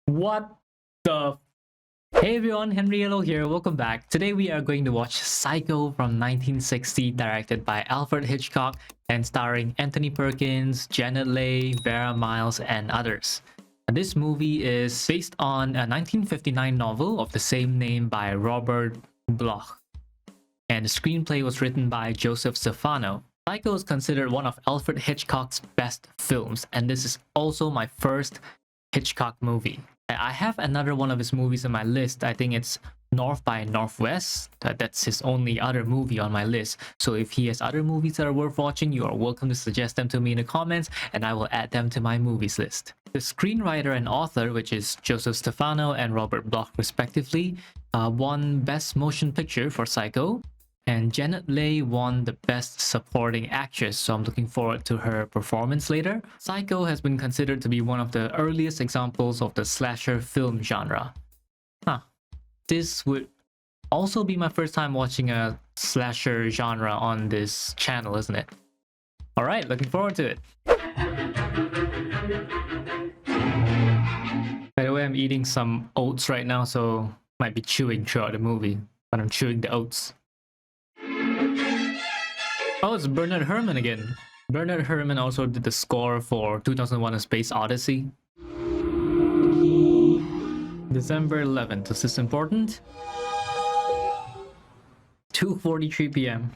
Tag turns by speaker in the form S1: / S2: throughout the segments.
S1: What the? Hey everyone, Henry Yellow here. Welcome back. Today we are going to watch Psycho from 1960, directed by Alfred Hitchcock and starring Anthony Perkins, Janet Leigh, Vera Miles, and others. And this movie is based on a 1959 novel of the same name by Robert Bloch, and the screenplay was written by Joseph Stefano. Psycho is considered one of Alfred Hitchcock's best films, and this is also my first Hitchcock movie. I have another one of his movies on my list. I think it's North by Northwest. That's his only other movie on my list. So if he has other movies that are worth watching, you are welcome to suggest them to me in the comments, and I will add them to my movies list. The screenwriter and author, which is Joseph Stefano and Robert Bloch respectively, won Best Motion Picture for Psycho, and Janet Leigh won the Best Supporting Actress, so I'm looking forward to her performance later. Psycho has been considered to be one of the earliest examples of the slasher film genre. This would also be my first time watching a slasher genre on this channel, isn't it? Alright, looking forward to it. By the way, I'm eating some oats right now, so might be chewing throughout the movie, but I'm chewing the oats. Oh, it's Bernard Herrmann again. Bernard Herrmann also did the score for 2001: A Space Odyssey. December 11th. Is this important? 2:43 p.m.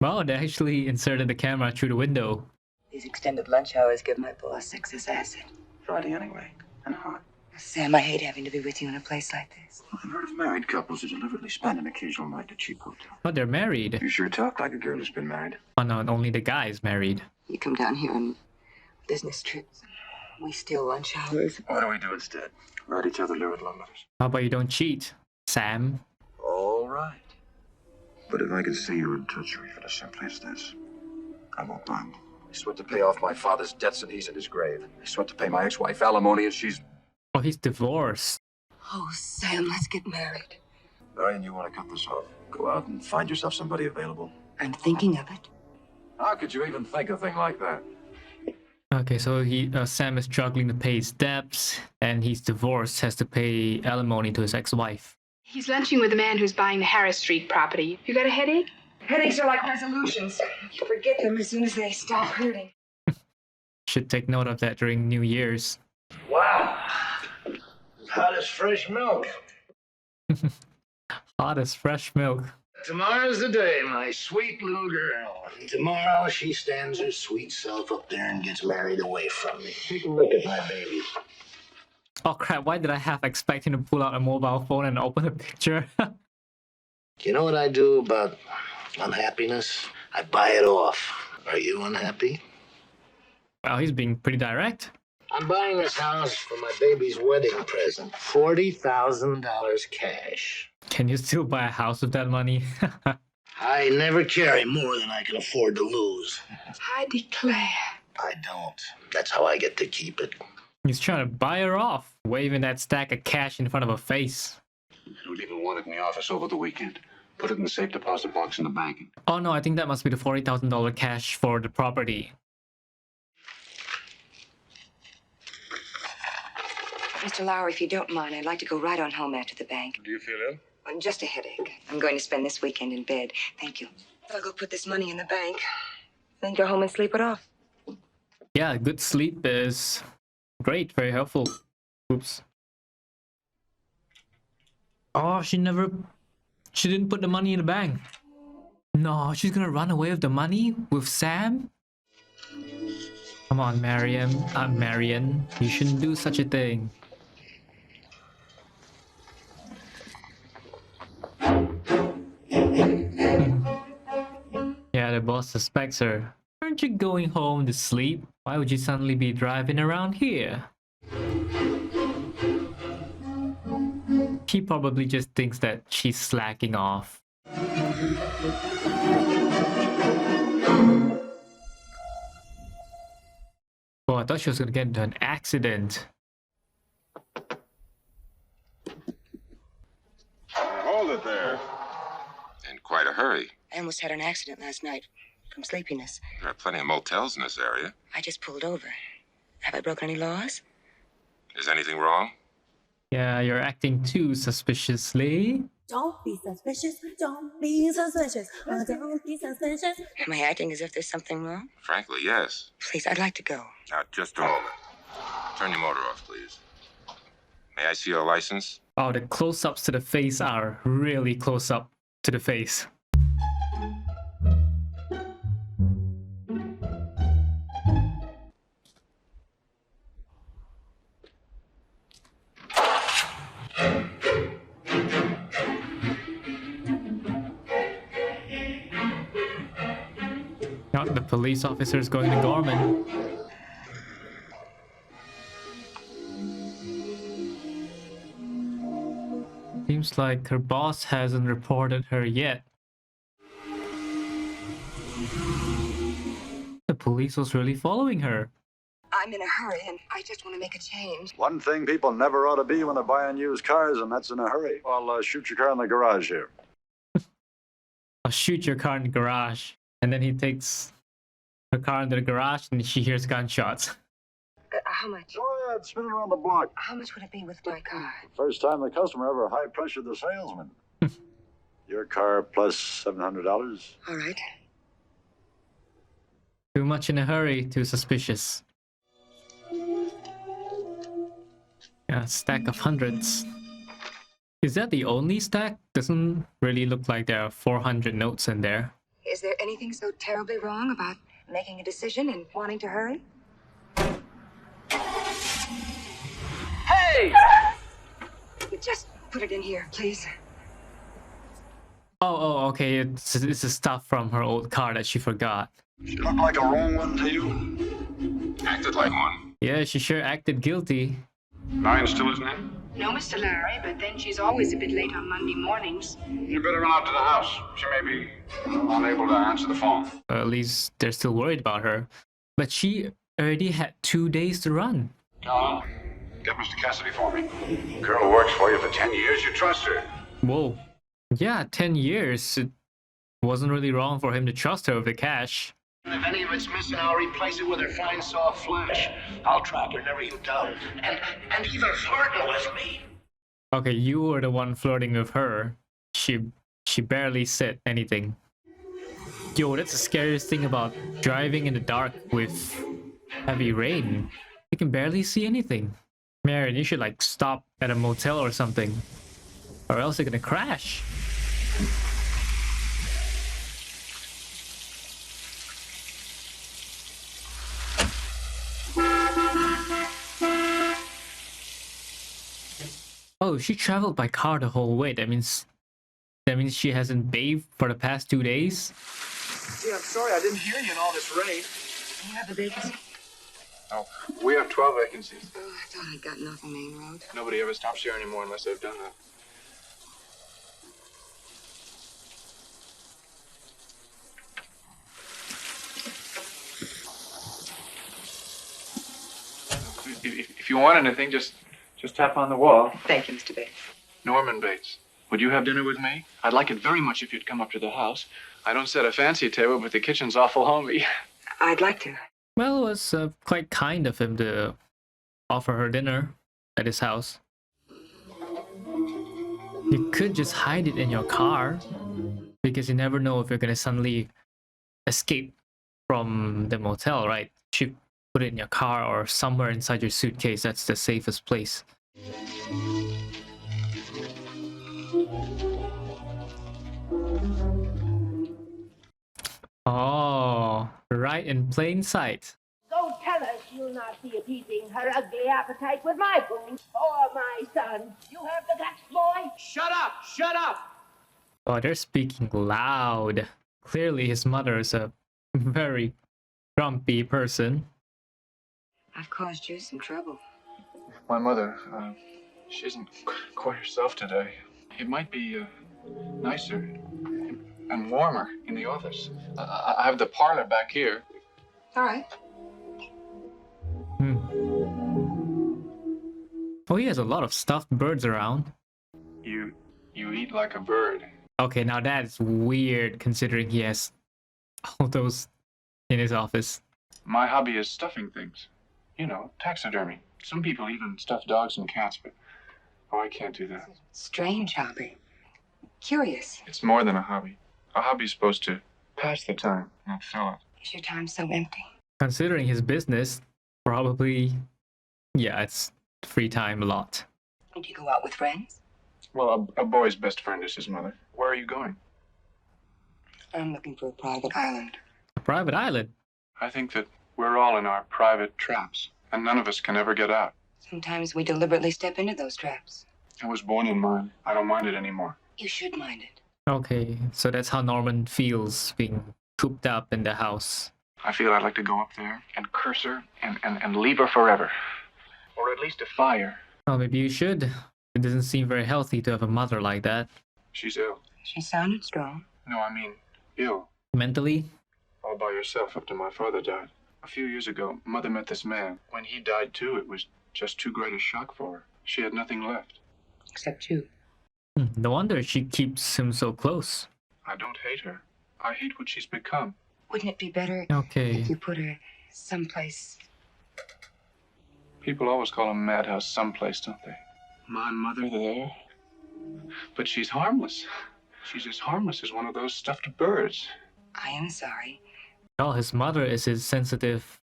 S1: Wow, they actually inserted the camera through the window.
S2: These extended lunch hours give my boss excess acid.
S3: Friday anyway, and hot.
S2: Sam, I hate having to be with you in a place like this.
S3: I've heard of married couples who deliberately spend an occasional night at a cheap hotel.
S1: Oh, they're married.
S3: You sure talk like a girl who's been married.
S1: Oh no, only the guy is married.
S2: You come down here on business trips. We steal lunch hours.
S3: What do we do instead? Write each other lurid love letters.
S1: How about you don't cheat, Sam?
S3: All right. But if I could see you and touch you even as simply as this, I won't mind. I swear to pay off my father's debts and he's in his grave. I swear to pay my ex-wife alimony and she's...
S1: Oh, he's divorced.
S2: Oh, Sam, let's get married.
S3: Marion, you want to cut this off? Go out and find yourself somebody available.
S2: I'm thinking of it.
S3: How could you even think a thing like that?
S1: Okay, so Sam is struggling to pay his debts, and he's divorced, has to pay alimony to his ex-wife.
S4: He's lunching with the man who's buying the Harris Street property. You got a headache?
S2: Headaches are like resolutions. You forget them as soon as they stop hurting.
S1: Should take note of that during New Year's.
S5: Wow. Hot as fresh milk.
S1: Hot as fresh milk.
S5: Tomorrow's the day, my sweet little girl. Tomorrow she stands her sweet self up there and gets married away from me. Take a look at my baby.
S1: Oh crap, why did I half expect him to pull out a mobile phone and open a picture?
S5: You know what I do about unhappiness? I buy it off. Are you unhappy?
S1: Wow, he's being pretty direct.
S5: I'm buying this house for my baby's wedding present. $40,000 cash.
S1: Can you still buy a house with that money?
S5: I never carry more than I can afford to lose.
S4: I declare.
S5: I don't. That's how I get to keep it.
S1: He's trying to buy her off, waving that stack of cash in front of her face.
S3: We'll leave one in the office over the weekend. Put it in the safe deposit box in the bank.
S1: Oh no, I think that must be the $40,000 cash for the property.
S2: Mr. Lauer, if you don't mind, I'd like to go right on home after the bank.
S3: Do you feel ill?
S2: Just a headache. I'm going to spend this weekend in bed. Thank you. I'll go put this money in the bank, then go home and sleep it off.
S1: Yeah, good sleep is great, very helpful. Oops. Oh, she didn't put the money in the bank. No, she's gonna run away with the money with Sam? Come on, Marion. You shouldn't do such a thing. Yeah, the boss suspects her. Aren't you going home to sleep? Why would you suddenly be driving around here? He probably just thinks that she's slacking off. Oh, I thought she was gonna get into an accident.
S6: Hold it there. In quite a hurry.
S2: I almost had an accident last night from sleepiness.
S6: There are plenty of motels in this area.
S2: I just pulled over. Have I broken any laws?
S6: Is anything wrong?
S1: Yeah, you're acting too suspiciously.
S7: Don't be suspicious. Don't be suspicious. Oh, don't be suspicious.
S2: Am I acting as if there's something wrong?
S6: Frankly, yes.
S2: Please, I'd like to go.
S6: Now, just a moment. Turn your motor off, please. May I see your license?
S1: Oh, the close-ups to the face are really close up to the face. Not the police officers going to Gorman. Seems like her boss hasn't reported her yet. The police was really following her.
S2: I'm in a hurry, and I just want to make a change.
S8: One thing people never ought to be when they're buying used cars, and that's in a hurry. I'll shoot your car in the garage here.
S1: I'll shoot your car in the garage. And then he takes her car into the garage and she hears gunshots.
S2: How much?
S8: Oh, yeah, it's spinning around the block.
S2: How much would it be with my car?
S8: First time the customer ever high-pressured the salesman. Your car plus $700.
S2: All right.
S1: Too much in a hurry, too suspicious. Yeah, stack of hundreds. Is that the only stack? Doesn't really look like there are 400 notes in there.
S2: Is there anything so terribly wrong about making a decision and wanting to hurry?
S5: Hey!
S2: Just put it in here, please.
S1: Oh, okay. It's the stuff from her old car that she forgot.
S8: She looked like a wrong one to you?
S6: Acted like one.
S1: Yeah, she sure acted guilty.
S6: Mine still isn't in?
S4: No, Mr. Larry, but then she's always a bit late on Monday mornings.
S6: You better run out to the house. She may be unable to answer the phone.
S1: At least they're still worried about her. But she already had 2 days to run.
S6: Don, get Mr. Cassidy for me. Girl works for you for 10 years. You trust her.
S1: Whoa. Yeah, 10 years. It wasn't really wrong for him to trust her with the cash.
S5: If any of it's missing, I'll replace it with her fine, soft flesh. I'll track her never even down. And even flirting with me.
S1: Okay, you were the one flirting with her. She barely said anything. Yo, that's the scariest thing about driving in the dark with heavy rain. You can barely see anything. Marion, you should like stop at a motel or something. Or else you're gonna crash. Oh, she traveled by car the whole way. That means she hasn't bathed for the past 2 days.
S3: Gee, I'm sorry I didn't hear you in all this rain.
S2: Do you have a vacancy?
S9: Oh, we have 12 vacancies.
S2: Oh, I thought I'd gotten off the main road.
S9: Nobody ever stops here anymore unless they've done that. If you want anything, just tap on the wall.
S2: Thank you, Mr. Bates.
S9: Norman Bates. Would you have dinner with me? I'd like it very much if you'd come up to the house. I don't set a fancy table, but the kitchen's awful homey.
S2: I'd like to.
S1: Well, it was quite kind of him to offer her dinner at his house. You could just hide it in your car, because you never know if you're gonna suddenly escape from the motel, right? You should put it in your car or somewhere inside your suitcase. That's the safest place. Oh, right in plain sight.
S7: Go tell her she'll not be appeasing her ugly appetite with my food or my son. You have the guts, boy.
S5: Shut up! Shut up!
S1: Oh, they're speaking loud. Clearly his mother is a very grumpy person.
S2: I've caused you some trouble.
S9: My mother, she isn't quite herself today. It might be nicer and warmer in the office. I have the parlor back here.
S2: All right.
S1: Oh, he has a lot of stuffed birds around.
S9: You eat like a bird.
S1: Okay, now that's weird considering he has all those in his office.
S9: My hobby is stuffing things. You know, taxidermy. Some people even stuff dogs and cats, but oh, I can't do that.
S2: Strange hobby. Curious.
S9: It's more than a hobby. A hobby's supposed to pass the time, not fill it.
S2: Is your time so empty?
S1: Considering his business, probably, yeah, it's free time a lot.
S2: Do you go out with friends?
S9: Well, a boy's best friend is his mother. Where are you going?
S2: I'm looking for a private island.
S1: A private island?
S9: I think that we're all in our private traps, and none of us can ever get out.
S2: Sometimes we deliberately step into those traps.
S9: I was born in mine. I don't mind it anymore.
S2: You should mind it.
S1: Okay, so that's how Norman feels being cooped up in the house.
S9: I feel I'd like to go up there and curse her and leave her forever. Or at least defy her.
S1: Well, maybe you should. It doesn't seem very healthy to have a mother like that.
S9: She's ill.
S2: She sounded strong.
S9: No, I mean ill.
S1: Mentally?
S9: All by herself after my father died. A few years ago, Mother met this man. When he died too, it was just too great a shock for her. She had nothing left.
S2: Except you.
S1: No wonder she keeps him so close.
S9: I don't hate her. I hate what she's become.
S2: Wouldn't it be better
S1: Okay.
S2: if you put her someplace?
S9: People always call a madhouse someplace, don't they? My mother there? But she's harmless. She's as harmless as one of those stuffed birds.
S2: I am sorry.
S1: Well, his mother is his sensitive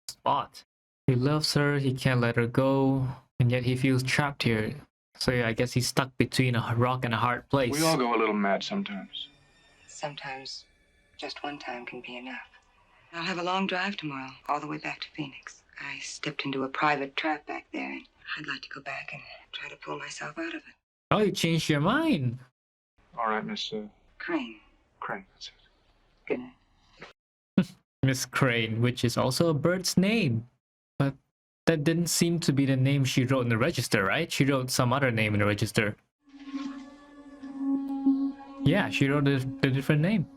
S1: spot. He loves her, he can't let her go, and yet he feels trapped here. So yeah, I guess he's stuck between a rock and a hard place.
S9: We all go a little mad sometimes.
S2: Sometimes just one time can be enough. I'll have a long drive tomorrow, all the way back to Phoenix. I stepped into a private trap back there, and I'd like to go back and try to pull myself out of it.
S1: Oh, you changed your mind.
S9: All right, Miss
S2: Crane,
S9: Crane, that's it.
S2: good night.
S1: Miss Crane, which is also a bird's name. But that didn't seem to be the name she wrote in the register, right? She wrote some other name in the register. Yeah, she wrote a different name.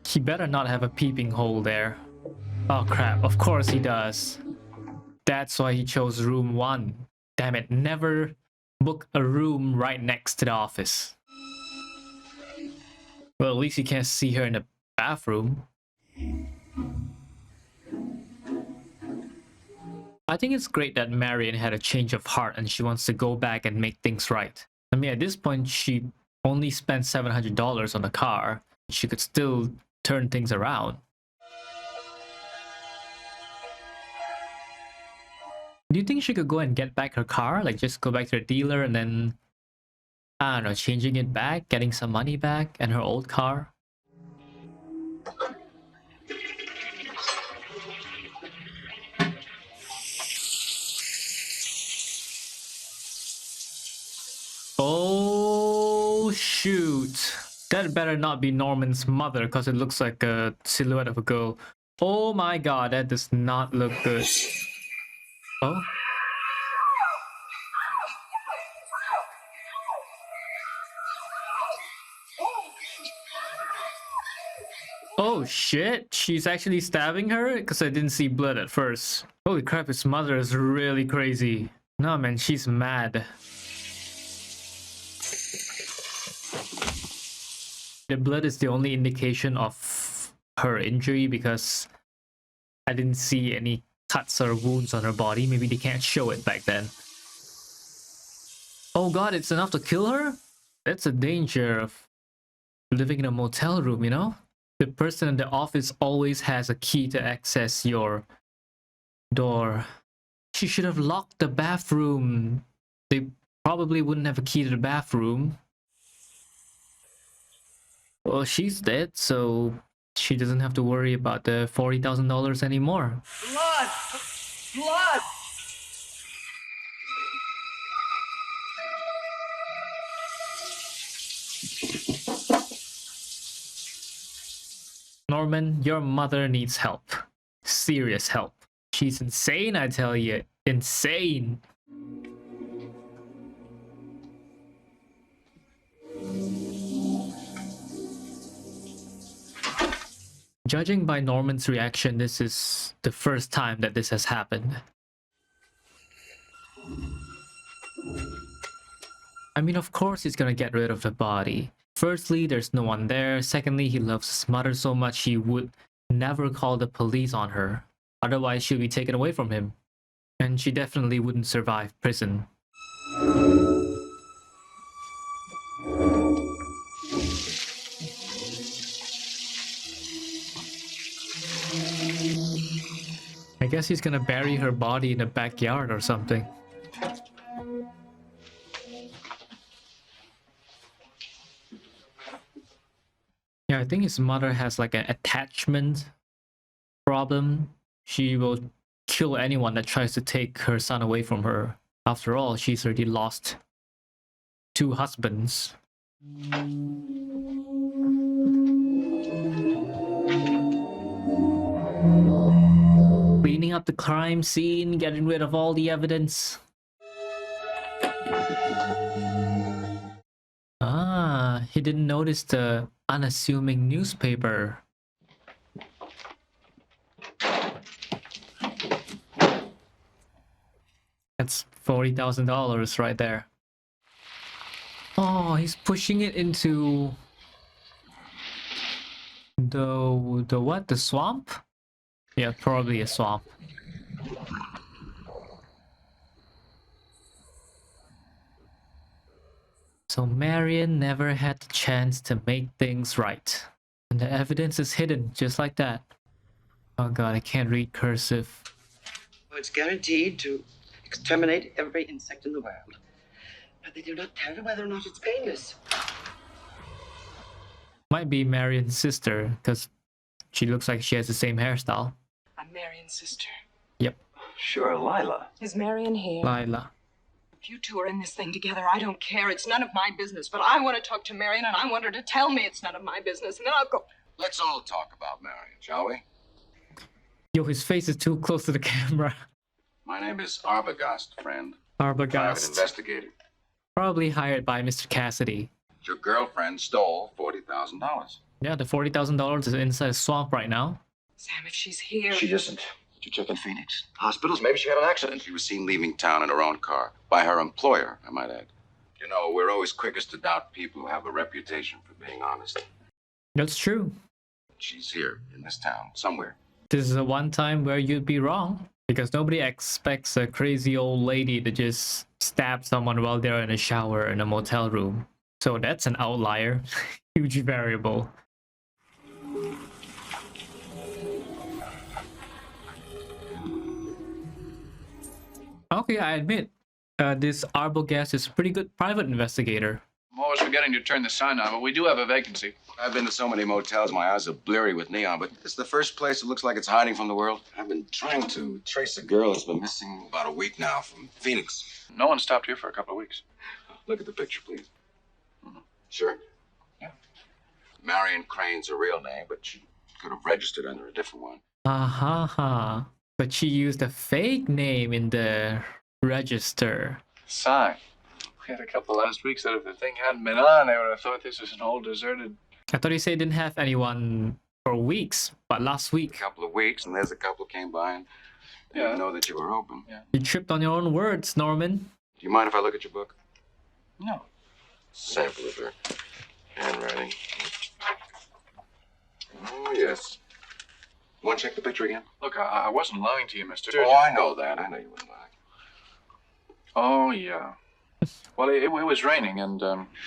S1: He better not have a peeping hole there. Oh crap, of course he does. That's why he chose room 1. Damn it, never book a room right next to the office. Well, at least you can't see her in the bathroom. I think it's great that Marion had a change of heart and she wants to go back and make things right. I mean, at this point, she only spent $700 on the car. She could still turn things around. Do you think she could go and get back her car? Like just go back to the dealer and then, I don't know, changing it back, getting some money back and her old car? Oh shoot. That better not be Norman's mother because it looks like a silhouette of a girl. Oh my god, that does not look good. Oh. Oh shit, she's actually stabbing her? Because I didn't see blood at first. Holy crap, his mother is really crazy. No man, she's mad. The blood is the only indication of her injury because I didn't see any cuts or wounds on her body. Maybe they can't show it back then. Oh god, it's enough to kill her? That's a danger of living in a motel room, you know? The person in the office always has a key to access your door. She should have locked the bathroom. They probably wouldn't have a key to the bathroom. Well, she's dead, so she doesn't have to worry about the $40,000 anymore.
S7: Blood! Blood!
S1: Norman, your mother needs help. Serious help. She's insane, I tell you. Insane. Judging by Norman's reaction, this is the first time that this has happened. I mean, of course he's gonna get rid of the body. Firstly, there's no one there. Secondly, he loves his mother so much he would never call the police on her. Otherwise, she'll be taken away from him. And she definitely wouldn't survive prison. I guess he's gonna bury her body in the backyard or something. Yeah, I think his mother has like an attachment problem. She will kill anyone that tries to take her son away from her. After all, she's already lost 2 husbands. Cleaning up the crime scene, getting rid of all the evidence. Ah, he didn't notice the unassuming newspaper. That's $40,000 right there. Oh, he's pushing it into the what? The swamp? Yeah, probably a swamp. So Marion never had the chance to make things right. And the evidence is hidden just like that. Oh god, I can't read cursive.
S10: It's guaranteed to exterminate every insect in the world. But they do not tell you whether or not it's painless.
S1: Might be Marion's sister, because she looks like she has the same hairstyle.
S2: I'm Marion's sister.
S1: Yep.
S8: Sure, Lila.
S2: Is Marion here?
S1: Lila.
S2: If you two are in this thing together, I don't care. It's none of my business. But I want to talk to Marion, and I want her to tell me it's none of my business, and then I'll go.
S3: Let's all talk about Marion, shall we?
S1: Yo, his face is too close to the camera.
S3: My name is Arbogast, friend. Private
S1: Arbogast.
S3: investigator.
S1: Probably hired by Mr. Cassidy.
S3: Your girlfriend stole $40,000.
S1: Yeah, the $40,000 is inside a swamp right now.
S2: Sam, if she's here.
S3: She isn't. Did you check in Phoenix? Hospitals? Maybe she had an accident. She was seen leaving town in her own car. By her employer, I might add. You know, we're always quickest to doubt people who have a reputation for being honest.
S1: That's true.
S3: She's here in this town, somewhere.
S1: This is the one time where you'd be wrong. Because nobody expects a crazy old lady to just stab someone while they're in a shower in a motel room. So that's an outlier. Huge variable. Okay, I admit, this Arbogast is a pretty good private investigator.
S9: I'm always forgetting to turn the sign on, but we do have a vacancy.
S3: I've been to so many motels, my eyes are bleary with neon, but it's the first place that looks like it's hiding from the world. I've been trying to trace a girl that's been missing about a week now from Phoenix.
S9: No one stopped here for a couple of weeks.
S3: Look at the picture, please. Sure?
S9: Yeah.
S3: Marion Crane's her real name, but she could have registered under a different one.
S1: Ha. But she used a fake name in the register.
S9: Sign. We had a couple last week said if the thing hadn't been on, they would have thought this was an old deserted.
S1: I thought you said didn't have anyone for weeks, but last
S3: A
S1: week
S3: couple of weeks, and there's a couple came by and didn't know that you were open.
S9: Yeah.
S1: you tripped on your own words, Norman.
S3: Do you mind if I look at your book?
S9: No.
S3: Sample of her handwriting. Oh, yes. Want to check the picture again?
S9: Look, I wasn't lying to you, Mr.
S3: Oh, I know that. I know you wouldn't lie.
S9: Oh, yeah. Well, it was raining, and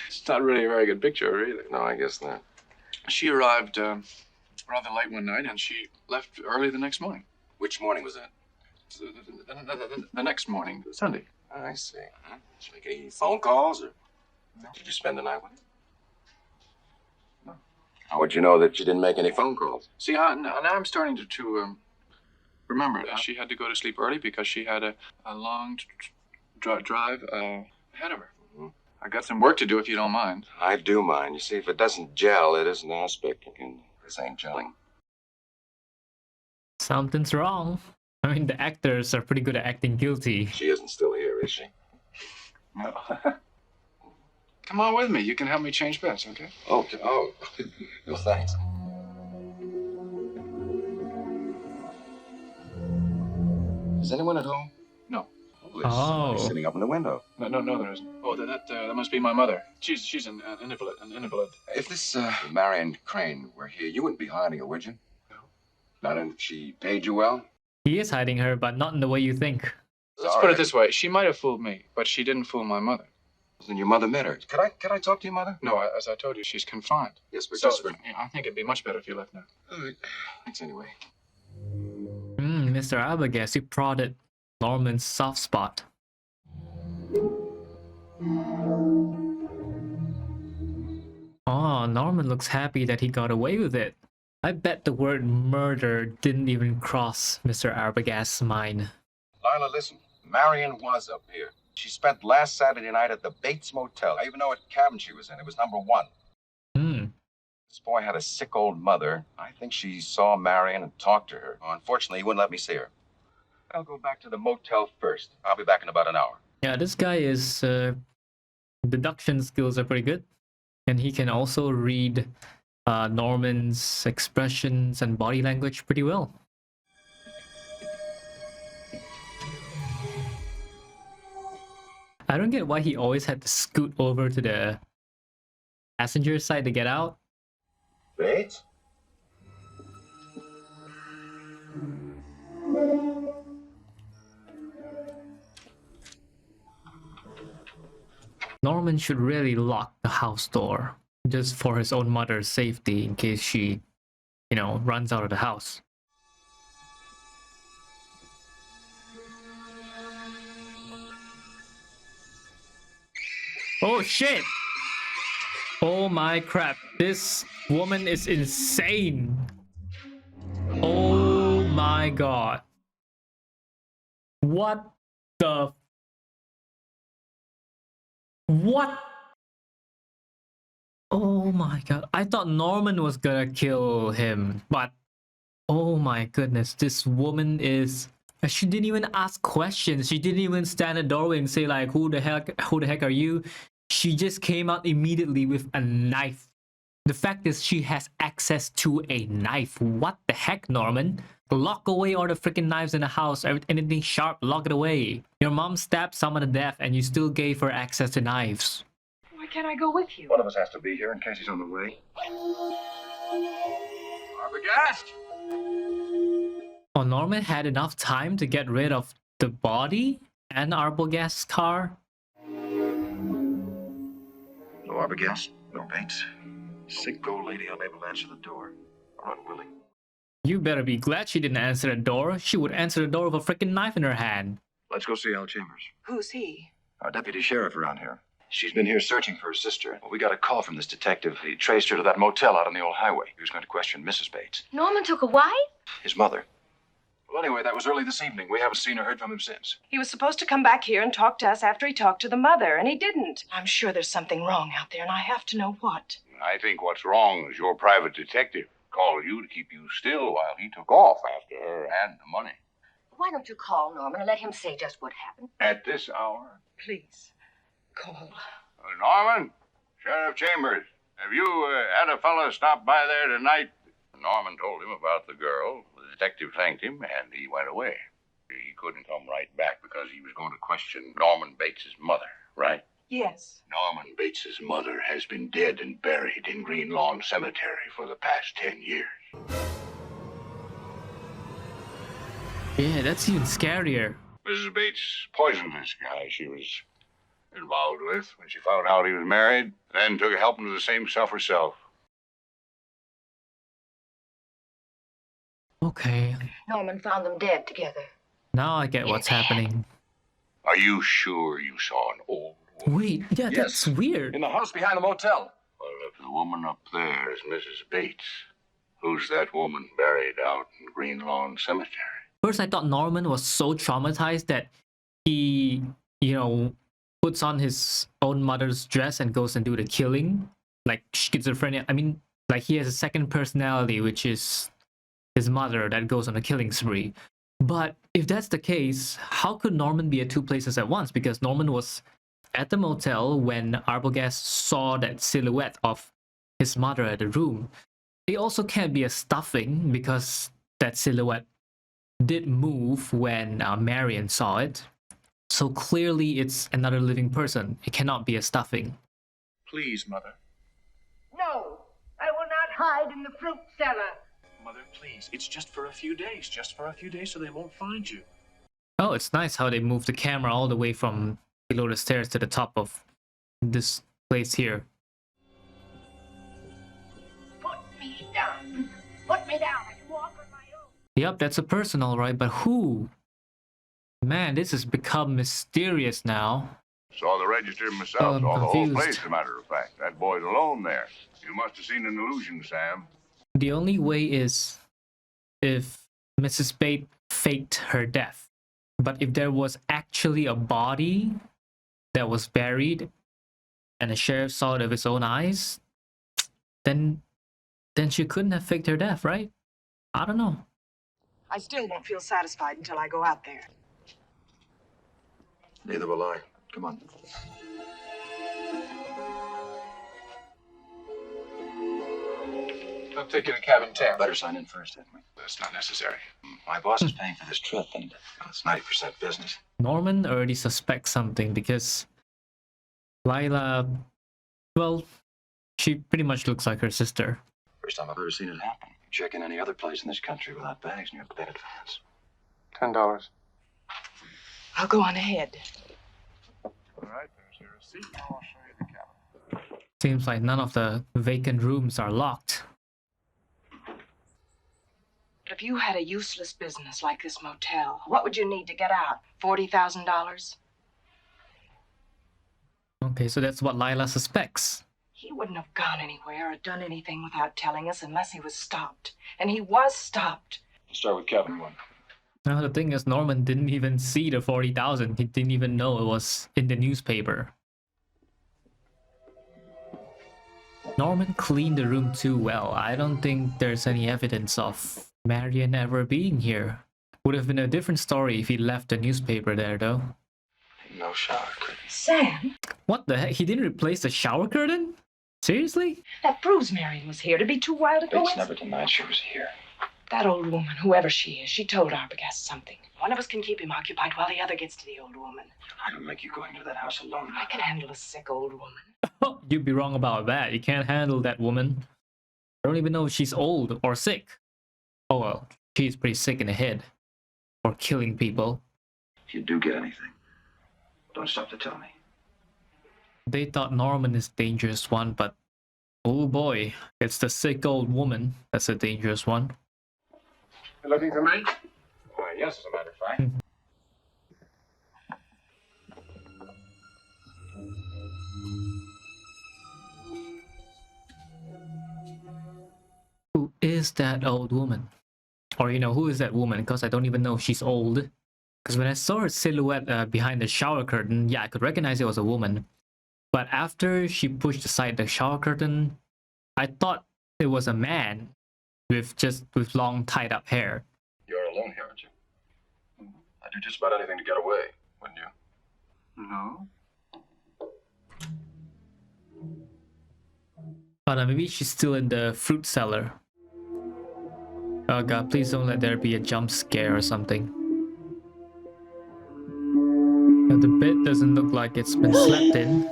S9: it's not really a very good picture, either.
S3: No, I guess not.
S9: She arrived rather late one night, and she left early the next morning.
S3: Which morning was that?
S9: The next morning, Sunday.
S3: I see. Huh? Did you make any phone calls, or did you spend the night with her?
S9: No.
S3: How would you know that you didn't make any phone calls?
S9: See, now I'm starting to remember that she had to go to sleep early because she had a long drive ahead of her.
S3: Mm-hmm.
S9: I got some work to do, if you don't mind.
S3: I do mind. You see, if it doesn't gel, it is an aspect. This ain't gelling.
S1: Something's wrong. I mean, the actors are pretty good at acting guilty.
S3: She isn't still here, is she?
S9: No. Come on with me. You can help me change beds, okay?
S3: Oh. Well, thanks. Is anyone at home?
S9: No.
S1: Oh.
S3: Somebody's sitting up in the window.
S9: No, there isn't. Oh, that must be my mother. She's an invalid.
S3: If this Marion Crane were here, you wouldn't be hiding her, would you?
S9: No.
S3: Not if she paid you well?
S1: He is hiding her, but not in the way you think.
S9: Let's put it this way. She might have fooled me, but she didn't fool my mother.
S3: Then your mother met her. Can I talk to your mother?
S9: No, as I told you, she's confined.
S3: Yes, but
S9: So,
S3: just for...
S9: I think it'd be much better if you left now.
S3: All right. Thanks anyway.
S1: Mr. Arbogast, you prodded Norman's soft spot. Oh, Norman looks happy that he got away with it. I bet the word murder didn't even cross Mr. Arbogast's mind.
S3: Lila, listen. Marion was up here. She spent last Saturday night at the Bates Motel. I even know what cabin she was in. It was number 1. This boy had a sick old mother. I think she saw Marion and talked to her. Oh, unfortunately, he wouldn't let me see her. I'll go back to the motel first. I'll be back in about an hour.
S1: Yeah, this guy is... deduction skills are pretty good. And he can also read Norman's expressions and body language pretty well. I don't get why he always had to scoot over to the passenger side to get out.
S3: Bates?
S1: Norman should really lock the house door just for his own mother's safety in case she, runs out of the house. Oh shit! Oh my crap, this woman is insane! Oh my god. What the... What? Oh my god. I thought Norman was gonna kill him, but oh my goodness, this woman is... She didn't even ask questions. She didn't even stand at the doorway and say like, who the heck are you? She just came out immediately with a knife. The fact is she has access to a knife. What the heck, Norman? Lock away all the freaking knives in the house. Anything sharp, lock it away. Your mom stabbed someone to death and you still gave her access to knives.
S7: Why can't I go with you?
S3: One of us has to be here in case he's on the way. Arbogast!
S1: Oh, Norman had enough time to get rid of the body and Arbogast's car?
S3: No Arbogast, no Bates. Sick old lady unable to answer the door. Or unwilling.
S1: You better be glad she didn't answer the door. She would answer the door with a freaking knife in her hand.
S3: Let's go see Al Chambers.
S10: Who's he?
S3: Our deputy sheriff around here. She's been here searching for her sister. Well, we got a call from this detective. He traced her to that motel out on the old highway. He was going to question Mrs. Bates.
S7: Norman took a wife?
S3: His mother. Well, anyway, that was early this evening. We haven't seen or heard from him since.
S10: He was supposed to come back here and talk to us after he talked to the mother, and he didn't. I'm sure there's something wrong out there, and I have to know what.
S11: I think what's wrong is your private detective called you to keep you still while he took off after her and the money.
S7: Why don't you call Norman and let him say just what happened?
S11: At this hour?
S10: Please, call.
S11: Norman, Sheriff Chambers, have you had a fella stop by there tonight? Norman told him about the girl. The detective thanked him, and he went away. He couldn't come right back because he was going to question Norman Bates's mother, right?
S10: Yes.
S11: Norman Bates's mother has been dead and buried in Green Lawn Cemetery for the past 10 years.
S1: Yeah, that's even scarier.
S11: Mrs. Bates poisoned this guy she was involved with when she found out he was married, then took a helping to the same stuff herself.
S1: Okay.
S7: Norman found them dead together.
S1: Now I get what's happening.
S11: Are you sure you saw an old woman?
S1: Wait, yeah, that's weird.
S3: In the house behind the motel.
S11: Well, if the woman up there is Mrs. Bates, who's that woman buried out in Green Lawn Cemetery?
S1: First, I thought Norman was so traumatized that he, puts on his own mother's dress and goes and do the killing. Like schizophrenia. I mean, like he has a second personality, which is his mother, that goes on a killing spree. But if that's the case, how could Norman be at two places at once? Because Norman was at the motel when Arbogast saw that silhouette of his mother at the room. It also can't be a stuffing because that silhouette did move when Marion saw it. So clearly it's another living person. It cannot be a stuffing.
S9: Please, Mother.
S7: No, I will not hide in the fruit cellar.
S12: Mother, please. It's just for a few days. Just for a few days so they won't find you.
S1: Oh, it's nice how they move the camera all the way from below the stairs to the top of this place here.
S7: Put me down. Put me down. I can walk on my own.
S1: Yep, that's a person, all right, but who? Man, this has become mysterious now.
S11: Saw the register myself, saw the whole
S1: confused.
S11: place, as a matter of fact. That boy's alone there. You must have seen an illusion, Sam.
S1: The only way is if Mrs. Bates faked her death. But if there was actually a body that was buried and the sheriff saw it with his own eyes, then she couldn't have faked her death, right? I don't know.
S10: I still won't feel satisfied until I go out there.
S8: Neither will I. Come on.
S9: I'll take you to cabin 10.
S8: Better sign in first, hadn't we?
S9: That's not necessary.
S8: My boss is paying for this trip, and it's 90% business.
S1: Norman already suspects something because Lila, well, she pretty much looks like her sister.
S8: First time I've ever seen it happen. Check in any other place in this country without bags, and you're paid advance.
S9: $10.
S10: I'll go on ahead.
S9: All right, there's your receipt. Now I'll show you the cabin.
S1: Seems like none of the vacant rooms are locked.
S10: If you had a useless business like this motel, what would you need to get out? $40,000?
S1: Okay, so that's what Lila suspects.
S10: He wouldn't have gone anywhere or done anything without telling us unless he was stopped. And he was stopped.
S8: Start with cabin 1.
S1: Now the thing is, Norman didn't even see the 40,000. He didn't even know it was in the newspaper. Norman cleaned the room too well. I don't think there's any evidence of Marion ever being here. Would have been a different story if he left the newspaper there, though.
S8: No shower curtain.
S10: Sam,
S1: What the heck? He didn't replace the shower curtain? Seriously?
S10: that proves Marion was here. To be too wild to go
S8: Bates
S10: in.
S8: never denied she was here.
S10: That old woman, whoever she is, she told Arbogast something. One of us can keep him occupied while the other gets to the old woman.
S8: I don't make you go into that house alone.
S10: I can handle a sick old woman.
S1: You'd be wrong about that. You can't handle that woman. I don't even know if she's old or sick. Oh well, she's pretty sick in the head. For killing people.
S8: If you do get anything, don't stop to tell me.
S1: They thought Norman is the dangerous one, but oh boy, it's the sick old woman that's a dangerous one.
S9: You looking for me? Why, yes, as a matter of fact.
S1: Who is that old woman? Or, you know, who is that woman? Because I don't even know if she's old. Because when I saw her silhouette behind the shower curtain, yeah, I could recognize it was a woman. But after she pushed aside the shower curtain, I thought it was a man with long tied up hair.
S8: You're alone here, aren't you? I'd do just about anything to get away, wouldn't you?
S9: No.
S1: But maybe she's still in the fruit cellar. Oh god, please don't let there be a jump scare or something. Now, the bed doesn't look like it's been slept in.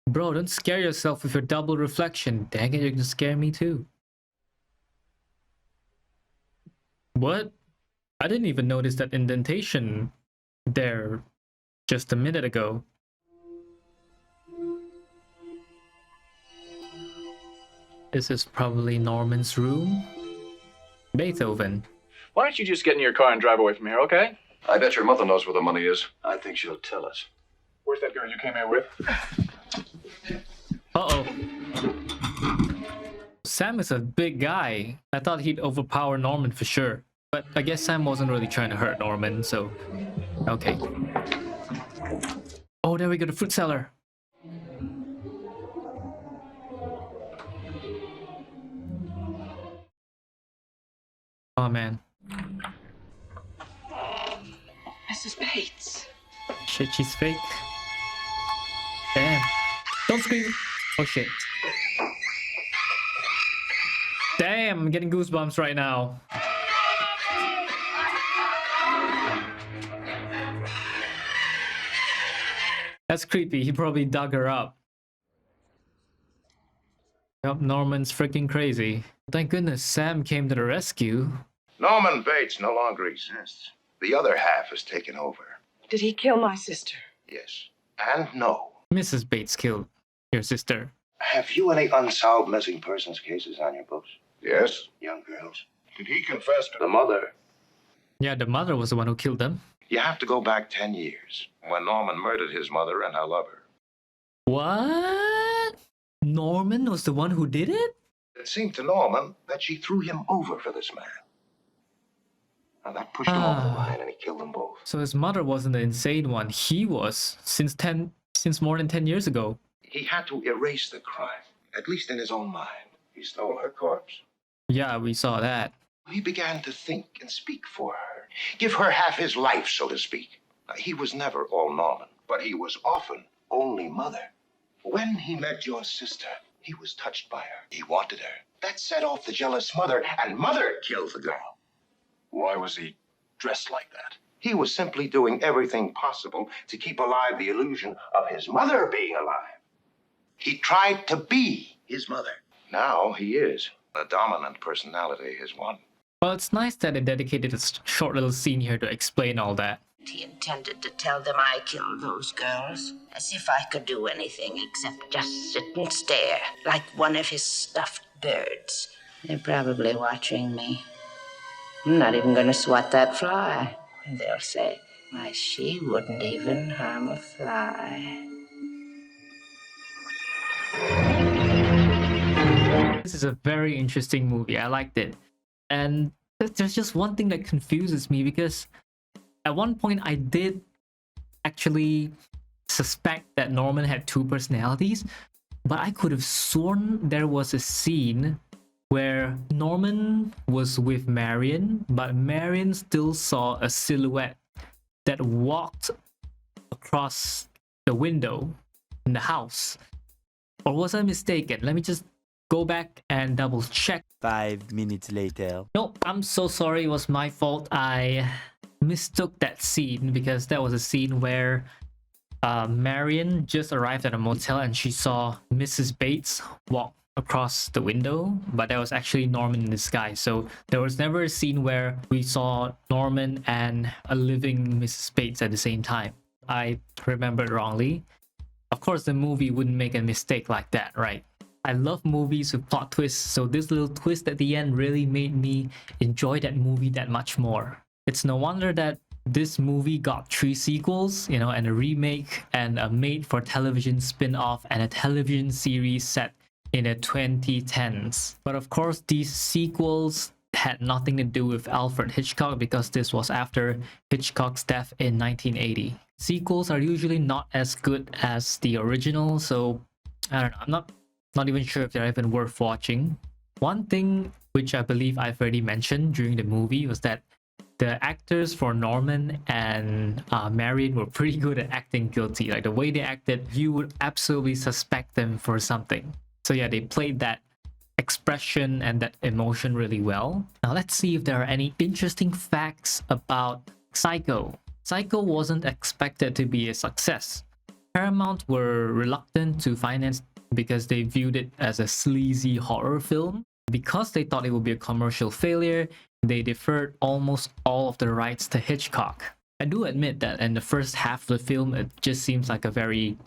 S1: Bro, don't scare yourself with your double reflection. Dang it, you're gonna scare me too. What? I didn't even notice that indentation there just a minute ago. This is probably Norman's room. Beethoven.
S9: Why don't you just get in your car and drive away from here, okay?
S8: I bet your mother knows where the money is. I think she'll tell us.
S9: Where's that girl you came here with?
S1: Uh-oh. Sam is a big guy. I thought he'd overpower Norman for sure. But I guess Sam wasn't really trying to hurt Norman, so... Okay. Oh, there we go, the fruit cellar. Oh, man.
S10: Mrs. Bates.
S1: Shit, she's fake. Damn. Don't scream. Oh, shit. Damn, I'm getting goosebumps right now. That's creepy. He probably dug her up. Yup, Norman's freaking crazy. Thank goodness Sam came to the rescue.
S3: Norman Bates no longer exists. The other half has taken over.
S2: Did he kill my sister?
S3: Yes. And no.
S1: Mrs. Bates killed your sister.
S5: Have you any unsolved missing persons cases on your books?
S3: Yes?
S5: Young girls?
S3: Did he confess to
S5: The mother?
S1: Yeah, the mother was the one who killed them.
S3: You have to go back 10 years, when Norman murdered his mother and her lover.
S1: What? Norman was the one who did it?
S3: It seemed to Norman that she threw him over for this man. And that pushed him over the line, and he killed them both.
S1: So his mother wasn't the insane one. He was, since more than 10 years ago.
S3: He had to erase the crime, at least in his own mind. He stole her corpse.
S1: Yeah, we saw that.
S3: He began to think and speak for her. Give her half his life, so to speak. He was never all Norman, but he was often only Mother. When he met your sister, he was touched by her. He wanted her. That set off the jealous mother, and Mother killed the girl.
S8: Why was he dressed like that?
S3: He was simply doing everything possible to keep alive the illusion of his mother being alive. He tried to be his mother. Now he is. The dominant personality has won.
S1: Well, it's nice that they dedicated a short little scene here to explain all that.
S7: He intended to tell them I killed those girls, as if I could do anything except just sit and stare, like one of his stuffed birds. They're probably watching me. I'm not even going to swat that fly. And they'll say, why, she wouldn't even harm a fly.
S1: This is a very interesting movie. I liked it. And there's just one thing that confuses me, because at one point I did actually suspect that Norman had two personalities, but I could have sworn there was a scene where Norman was with Marion, but Marion still saw a silhouette that walked across the window in the house. Or was I mistaken? Let me just go back and double check.
S13: 5 minutes later.
S1: Nope, I'm so sorry. It was my fault. I mistook that scene, because that was a scene where Marion just arrived at a motel and she saw Mrs. Bates walk across the window, but that was actually Norman in disguise. So there was never a scene where we saw Norman and a living Mrs. Bates at the same time. I remembered wrongly. Of course, the movie wouldn't make a mistake like that, right? I love movies with plot twists, so this little twist at the end really made me enjoy that movie that much more. It's no wonder that this movie got 3 sequels, and a remake, and a made-for-television spin-off, and a television series set in the 2010s. But of course, these sequels had nothing to do with Alfred Hitchcock, because this was after Hitchcock's death in 1980. Sequels are usually not as good as the original, so I don't know. I'm not even sure if they're even worth watching. One thing which I believe I've already mentioned during the movie was that the actors for Norman and Marion were pretty good at acting guilty. Like, the way they acted, you would absolutely suspect them for something. So yeah, they played that expression and that emotion really well. Now let's see if there are any interesting facts about Psycho. Psycho wasn't expected to be a success. Paramount were reluctant to finance because they viewed it as a sleazy horror film. Because they thought it would be a commercial failure, they deferred almost all of the rights to Hitchcock. I do admit that in the first half of the film, it just seems like a very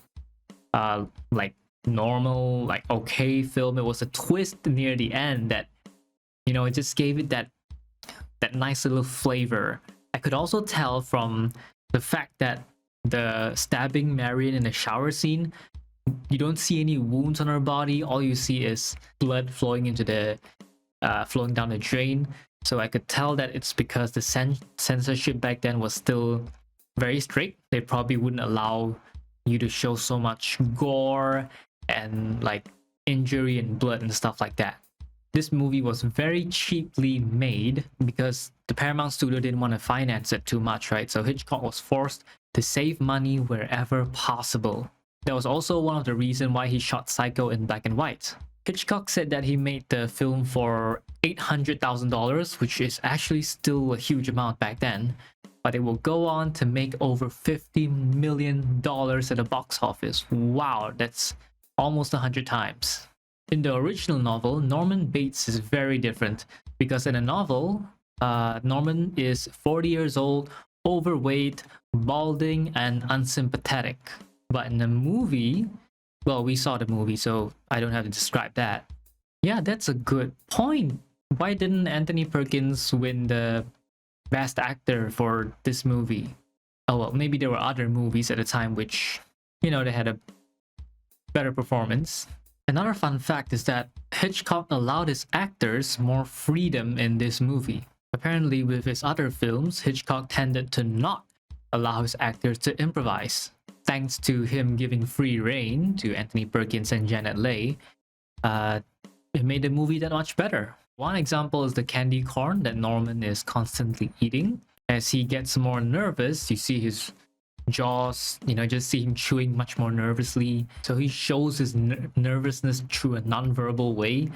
S1: normal, okay film. It was a twist near the end that, it just gave it that nice little flavor. I could also tell from the fact that the stabbing Marion in the shower scene, you don't see any wounds on her body. All you see is blood flowing flowing down the drain. So I could tell that it's because the censorship back then was still very strict. They probably wouldn't allow you to show so much gore and injury and blood and stuff like that. This movie was very cheaply made because the Paramount studio didn't want to finance it too much, right? So Hitchcock was forced to save money wherever possible. That was also one of the reasons why he shot Psycho in black and white. Hitchcock said that he made the film for $800,000, which is actually still a huge amount back then, but it will go on to make over $50 million at the box office. Wow, that's almost 100 times. In the original novel, Norman Bates is very different because in a novel, Norman is 40 years old, overweight, balding, and unsympathetic. But in the movie, well, we saw the movie, so I don't have to describe that. Yeah, that's a good point. Why didn't Anthony Perkins win the Best Actor for this movie? Oh, well, maybe there were other movies at the time which, they had a better performance. Another fun fact is that Hitchcock allowed his actors more freedom in this movie. Apparently, with his other films, Hitchcock tended to not allow his actors to improvise. Thanks to him giving free rein to Anthony Perkins and Janet Leigh, it made the movie that much better. One example is the candy corn that Norman is constantly eating. As he gets more nervous, you see his jaws, just see him chewing much more nervously. So he shows his nervousness through a non-verbal way.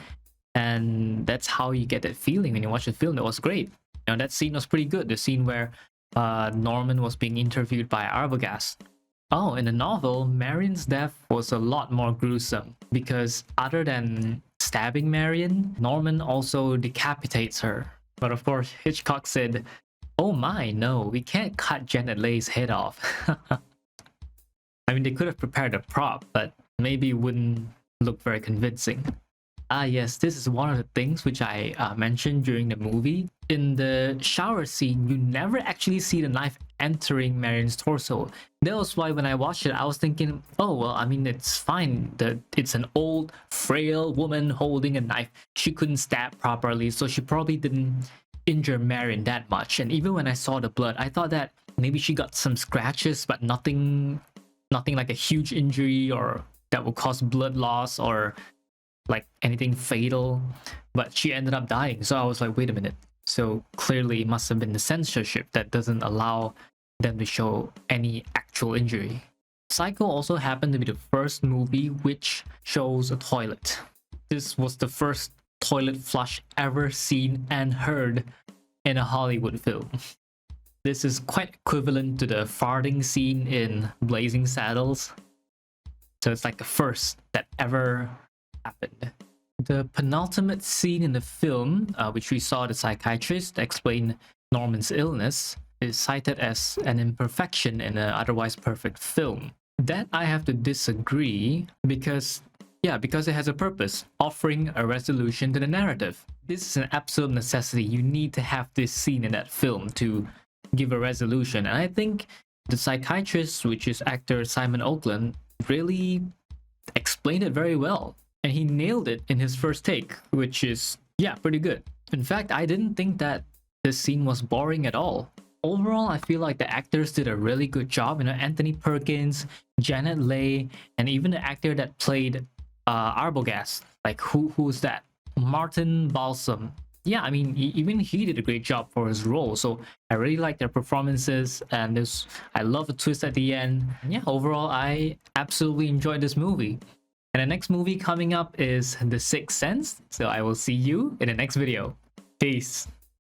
S1: And that's how you get that feeling when you watch the film. That was great. That scene was pretty good. The scene where Norman was being interviewed by Arbogast. Oh, in the novel, Marion's death was a lot more gruesome because other than stabbing Marion, Norman also decapitates her. But of course, Hitchcock said, "Oh my, no, we can't cut Janet Leigh's head off." I mean, they could have prepared a prop, but maybe it wouldn't look very convincing. Yes, this is one of the things which I mentioned during the movie. In the shower scene, you never actually see the knife entering Marion's torso. That was why when I watched it, I was thinking, oh, well, I mean, it's fine. It's an old, frail woman holding a knife. She couldn't stab properly, so she probably didn't injure Marion that much. And even when I saw the blood, I thought that maybe she got some scratches, but nothing like a huge injury or that would cause blood loss or like anything fatal, but she ended up dying. So I was like, wait a minute, so clearly it must have been the censorship that doesn't allow them to show any actual injury. Psycho also happened to be the first movie which shows a toilet. This was the first toilet flush ever seen and heard in a Hollywood film. This is quite equivalent to the farting scene in Blazing Saddles, so it's like the first that ever happened. The penultimate scene in the film, which we saw the psychiatrist explain Norman's illness, is cited as an imperfection in an otherwise perfect film. That I have to disagree because it has a purpose, offering a resolution to the narrative. This is an absolute necessity. You need to have this scene in that film to give a resolution. And I think the psychiatrist, which is actor Simon Oakland, really explained it very well. And he nailed it in his first take, which is, pretty good. In fact, I didn't think that this scene was boring at all. Overall, I feel like the actors did a really good job. Anthony Perkins, Janet Leigh, and even the actor that played Arbogast. Like, who's that? Martin Balsam. Yeah, I mean, even he did a great job for his role. So I really like their performances, and I love the twist at the end. And overall, I absolutely enjoyed this movie. And the next movie coming up is The Sixth Sense. So I will see you in the next video. Peace.